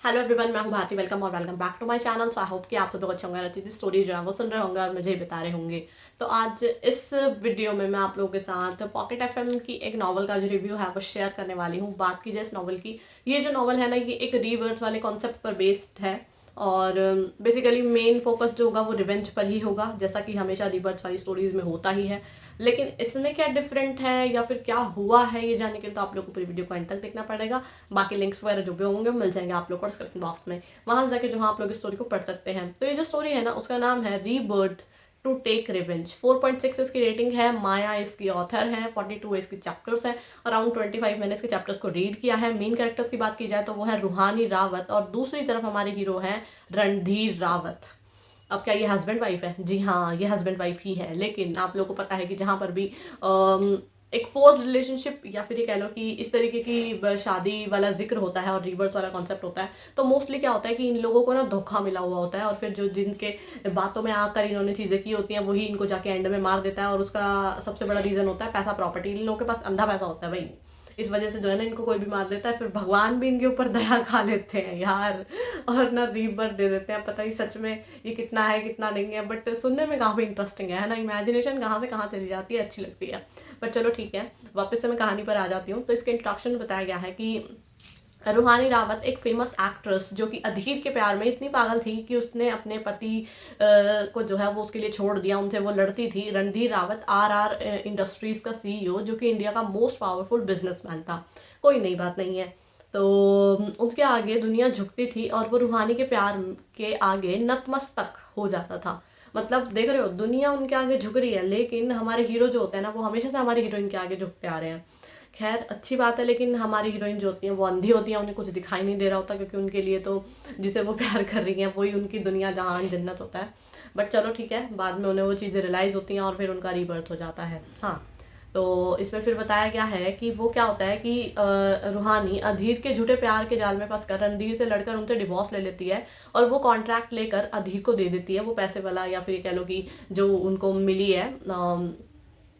Hello everyone, मैं हूं Bharti. Welcome और welcome back to my channel. So I hope कि आप सब लोग अच्छे होंगे, अच्छी स्टोरी जो है वो सुन रहे होंगे और मुझे ही बता रहे होंगे। तो आज इस वीडियो में मैं आप लोगों के साथ पॉकेट एफएम की एक नॉवल का जो रिव्यू है वो शेयर करने वाली हूँ। बात की जाए इस नॉवल की, ये जो नॉवल है ना, ये एक रीबर्थ वाले कॉन्सेप्ट पर बेस्ड है और बेसिकली मेन फोकस जो होगा वो रिवेंज पर ही होगा, जैसा कि हमेशा रीबर्थ वाली स्टोरीज में होता ही है। लेकिन इसमें क्या डिफरेंट है या फिर क्या हुआ है, ये जानने के लिए तो आप लोग को पूरी वीडियो को एंड तक देखना पड़ेगा। बाकी लिंक्स वगैरह जो भी होंगे वो मिल जाएंगे आप लोग को डिस्क्रिप्शन बॉक्स में, वहां से जाके जो आप लोग इस स्टोरी को पढ़ सकते हैं। तो ये जो स्टोरी है ना, उसका नाम है रीबर्थ टू टेक रिवेंज। 4.6 इसकी रेटिंग है। माया इसकी ऑथर है। 42 इसकी चैप्टर्स है। अराउंड 25 मैंने इसके चैप्टर्स को रीड किया है। मेन कैरेक्टर्स की बात की जाए तो वो है रूहानी रावत और दूसरी तरफ हमारे हीरो हैं रणधीर रावत। अब क्या ये हस्बैंड वाइफ है? जी हाँ, ये हस्बैंड वाइफ ही है। लेकिन आप लोगों को पता है कि जहाँ पर भी एक फोर्स रिलेशनशिप या फिर ये कह लो कि इस तरीके की शादी वाला जिक्र होता है और रिवर्स वाला कॉन्सेप्ट होता है, तो मोस्टली क्या होता है कि इन लोगों को ना धोखा मिला हुआ होता है और फिर जो जिनके बातों में आकर इन्होंने चीज़ें की होती हैं वही इनको जाके एंड में मार देता है। और उसका सबसे बड़ा रीज़न होता है पैसा, प्रॉपर्टी। इन लोगों के पास अंधा पैसा होता है भाई। इस वजह से जो है ना, इनको कोई भी मार देता है, फिर भगवान भी इनके ऊपर दया खा लेते हैं यार, और ना रीबर्थ दे देते हैं। पता ही सच में ये कितना है कितना नहीं है, बट सुनने में काफ़ी इंटरेस्टिंग है ना। इमेजिनेशन कहाँ से कहाँ चली जाती है, अच्छी लगती है। बट चलो ठीक है, वापस से मैं कहानी पर आ जाती हूँ। तो इसके इंट्रोडक्शन में बताया गया है कि रूहानी रावत एक फेमस एक्ट्रेस जो कि अधीर के प्यार में इतनी पागल थी कि उसने अपने पति को जो है वो उसके लिए छोड़ दिया, उनसे वो लड़ती थी। रणधीर रावत आर इंडस्ट्रीज का सीईओ, जो कि इंडिया का मोस्ट पावरफुल बिजनेसमैन था। कोई नई बात नहीं है। तो उसके आगे दुनिया झुकती थी और वो रूहानी के प्यार के आगे नतमस्तक हो जाता था। मतलब देख रहे हो, दुनिया उनके आगे झुक रही है, लेकिन हमारे हीरो जो होते हैं ना, वो हमेशा से हमारे हीरोइन के आगे झुकते आ रहे हैं। खैर अच्छी बात है, लेकिन हमारी हीरोइन जो होती हैं वो अंधी होती हैं, उन्हें कुछ दिखाई नहीं दे रहा होता, क्योंकि उनके लिए तो जिसे वो प्यार कर रही हैं वही उनकी दुनिया जहान जन्नत होता है। बट चलो ठीक है, बाद में उन्हें वो चीज़ें रियलाइज़ होती हैं और फिर उनका रीबर्थ हो जाता है। हाँ, तो इसमें फिर बताया गया है कि वो क्या होता है कि रूहानी अधीर के झूठे प्यार के जाल में फंसकर रणधीर से लड़कर उनसे डिवोर्स ले लेती है और वो कॉन्ट्रैक्ट लेकर अधीर को दे देती है, वो पैसे वाला, या फिर ये कह लो कि जो उनको मिली है,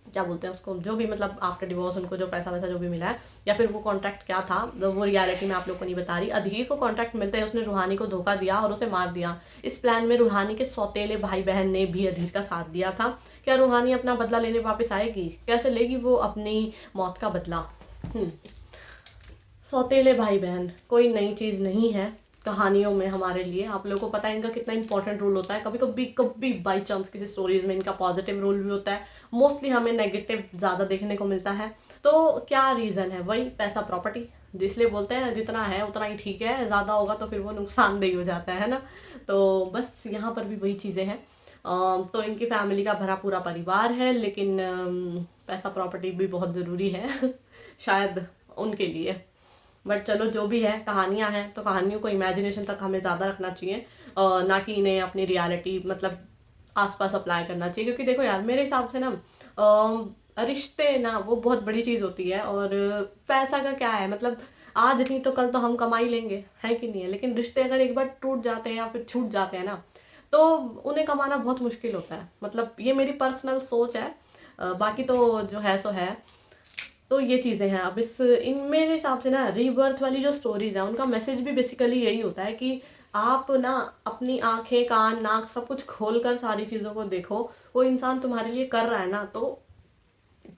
क्या बोलते हैं उसको, जो भी मतलब आफ्टर डिवोर्स उनको जो पैसा वैसा जो भी मिला है, या फिर वो कॉन्ट्रैक्ट क्या था तो वो रियलिटी में आप लोग को नहीं बता रही। अधीर को कॉन्ट्रैक्ट मिलते ही उसने रूहानी को धोखा दिया और उसे मार दिया। इस प्लान में रूहानी के सौतेले भाई बहन ने भी अधीर का साथ दिया था। क्या रूहानी अपना बदला लेने वापस आएगी? कैसे लेगी वो अपनी मौत का बदला? सौतेले भाई बहन कोई नई चीज़ नहीं है कहानियों में हमारे लिए। आप लोगों को पता है इनका कितना इंपॉर्टेंट रोल होता है। कभी कभी कभी बाई चांस किसी स्टोरीज में इनका पॉजिटिव रोल भी होता है, मोस्टली हमें नेगेटिव ज़्यादा देखने को मिलता है। तो क्या रीज़न है? वही पैसा, प्रॉपर्टी। इसलिए बोलते हैं जितना है उतना ही ठीक है, ज़्यादा होगा तो फिर वो नुकसानदेही हो जाता है ना। तो बस यहाँ पर भी वही चीज़ें हैं। तो इनकी फैमिली का भरा पूरा परिवार है, लेकिन पैसा प्रॉपर्टी भी बहुत ज़रूरी है शायद उनके लिए। बट चलो जो भी है, कहानियाँ हैं तो कहानियों को इमेजिनेशन तक हमें ज़्यादा रखना चाहिए, ना कि इन्हें अपनी रियलिटी मतलब आसपास अप्लाई करना चाहिए। क्योंकि देखो यार, मेरे हिसाब से ना रिश्ते ना वो बहुत बड़ी चीज़ होती है। और पैसा का क्या है, मतलब आज नहीं तो कल तो हम कमा ही लेंगे, है कि नहीं है। लेकिन रिश्ते अगर एक बार टूट जाते हैं या फिर छूट जाते हैं ना, तो उन्हें कमाना बहुत मुश्किल होता है। मतलब ये मेरी पर्सनल सोच है। बाकी तो जो है सो है। तो ये चीज़ें हैं। अब इस इन मेरे हिसाब से ना, रीबर्थ वाली जो स्टोरीज हैं उनका मैसेज भी बेसिकली यही होता है कि आप ना अपनी आंखें, कान, नाक सब कुछ खोल कर सारी चीज़ों को देखो। वो इंसान तुम्हारे लिए कर रहा है ना, तो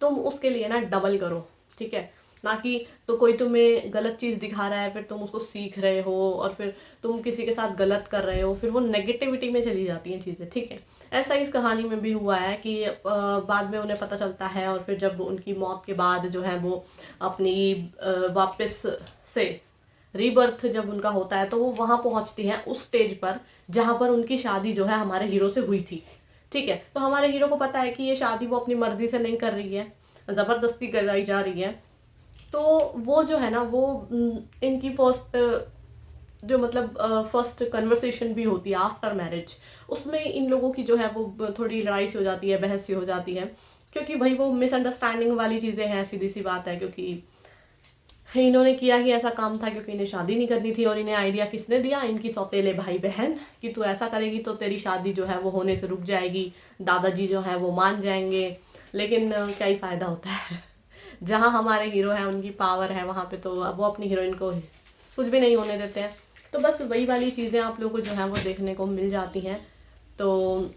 तुम उसके लिए ना डबल करो, ठीक है। ना कि तो कोई तुम्हें गलत चीज़ दिखा रहा है फिर तुम उसको सीख रहे हो और फिर तुम किसी के साथ गलत कर रहे हो, फिर वो नेगेटिविटी में चली जाती हैं चीज़ें, ठीक है। ऐसा ही इस कहानी में भी हुआ है कि बाद में उन्हें पता चलता है और फिर जब उनकी मौत के बाद जो है वो अपनी वापस से रीबर्थ जब उनका होता है तो वो वहाँ पहुँचती हैं उस स्टेज पर जहाँ पर उनकी शादी जो है हमारे हीरो से हुई थी, ठीक है। तो हमारे हीरो को पता है कि ये शादी वो अपनी मर्जी से नहीं कर रही है, ज़बरदस्ती कराई जा रही है। तो वो जो है ना वो इनकी फर्स्ट जो मतलब फर्स्ट कन्वर्सेशन भी होती है आफ्टर मैरिज, उसमें इन लोगों की जो है वो थोड़ी लड़ाई सी हो जाती है, बहस सी हो जाती है। क्योंकि भाई वो मिसअंडरस्टैंडिंग वाली चीज़ें हैं, सीधी सी बात है। क्योंकि इन्होंने किया ही ऐसा काम था क्योंकि इन्हें शादी नहीं करनी थी, और इन्हें आइडिया किसने दिया? इनकी सौतेले भाई बहन, कि तू ऐसा करेगी तो तेरी शादी जो है वो होने से रुक जाएगी, दादाजी जो है वो मान जाएंगे। लेकिन क्या ही फ़ायदा होता है जहाँ हमारे हीरो हैं उनकी पावर है वहाँ पे तो अब वो अपनी हीरोइन को कुछ भी नहीं होने देते हैं। तो बस वही वाली चीज़ें आप लोगों को जो है वो देखने को मिल जाती हैं। तो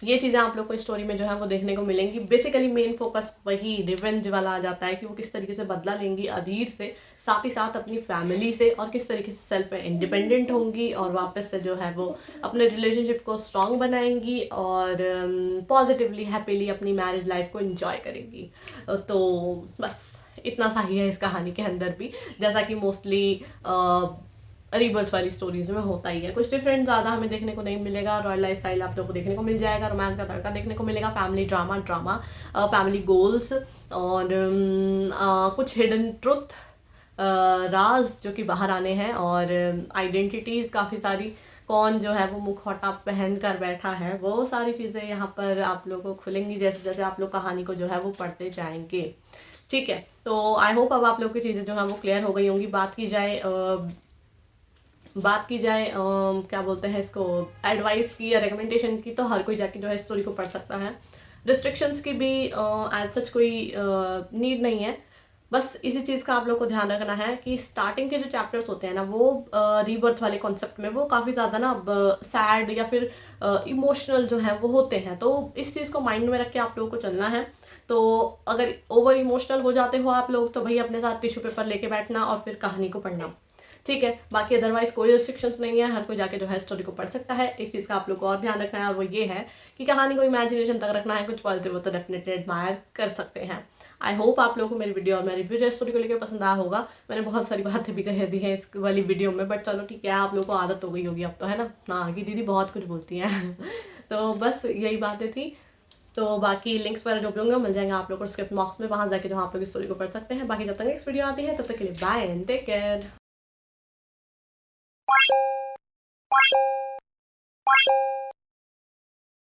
ये चीज़ें आप लोग को स्टोरी में जो है वो देखने को मिलेंगी। बेसिकली मेन फोकस वही रिवेंज वाला आ जाता है कि वो किस तरीके से बदला लेंगी अधीर से, साथ ही साथ अपनी फैमिली से, और किस तरीके से सेल्फ इंडिपेंडेंट होंगी और वापस से जो है वो अपने रिलेशनशिप को स्ट्रॉन्ग बनाएंगी और पॉजिटिवली हैप्पीली अपनी मैरिज लाइफ को एंजॉय करेंगी। तो बस इतना सा ही है इस कहानी के अंदर भी, जैसा कि मोस्टली रीबर्थ वाली स्टोरीज में होता ही है। कुछ डिफरेंट ज़्यादा हमें देखने को नहीं मिलेगा। रॉयल लाइफ स्टाइल आप लोगों को देखने को मिल जाएगा, रोमांस का तड़का देखने को मिलेगा, फैमिली ड्रामा, फैमिली गोल्स, और कुछ हिडन ट्रुथ, राज जो कि बाहर आने हैं, और आइडेंटिटीज़ काफ़ी सारी, कौन जो है वो मुखौटा पहन कर बैठा है, वो सारी चीज़ें यहाँ पर आप लोगों को खुलेंगी जैसे जैसे आप लोग कहानी को जो है वो पढ़ते जाएंगे। ठीक है, तो आई होप अब आप लोग की चीज़ें जो है वो क्लियर हो गई होंगी। बात की जाए क्या बोलते हैं इसको, एडवाइस की या रिकमेंडेशन की, तो हर कोई जाके जो है स्टोरी को पढ़ सकता है। रिस्ट्रिक्शंस की भी एज सच कोई नीड नहीं है। बस इसी चीज़ का आप लोग को ध्यान रखना है कि स्टार्टिंग के जो चैप्टर्स होते हैं ना, वो रीबर्थ वाले कॉन्सेप्ट में वो काफ़ी ज़्यादा ना सैड या फिर इमोशनल जो है वो होते हैं। तो इस चीज़ को माइंड में रख के आप लोगों को चलना है। तो अगर ओवर इमोशनल हो जाते हो आप लोग, तो भाई अपने साथ टिश्यू पेपर लेके बैठना और फिर कहानी को पढ़ना। ठीक है, बाकी अदरवाइज कोई रिस्ट्रिक्शंस नहीं है, हर कोई जाके जो है स्टोरी को पढ़ सकता है। एक चीज़ का आप लोग को और ध्यान रखना है, और वो ये है कि कहानी को इमेजिनेशन तक रखना है। कुछ पॉजिटिव हो तो डेफिनेटली एडमायर कर सकते हैं। आई होप आप लोगों को मेरी वीडियो और मेरी रिव्यू जो स्टोरी को लेकर पसंद आया होगा। मैंने बहुत सारी बातें भी कह दी हैं इस वाली वीडियो में, बट चलो ठीक है, आप लोगों को आदत हो गई होगी अब तो, है ना, हाँ कि दीदी बहुत कुछ बोलती हैं तो बस यही बातें थी। तो बाकी लिंक्स वगैरह जो भी होंगे मिल जाएंगे आप लोग को डिस्क्रिप्शन बॉक्स में, वहाँ जाके जो आप लोग इस स्टोरी को पढ़ सकते हैं। बाकी जब तक नेक्स्ट वीडियो आती है तब तक के लिए बाय एंड टेक केयर।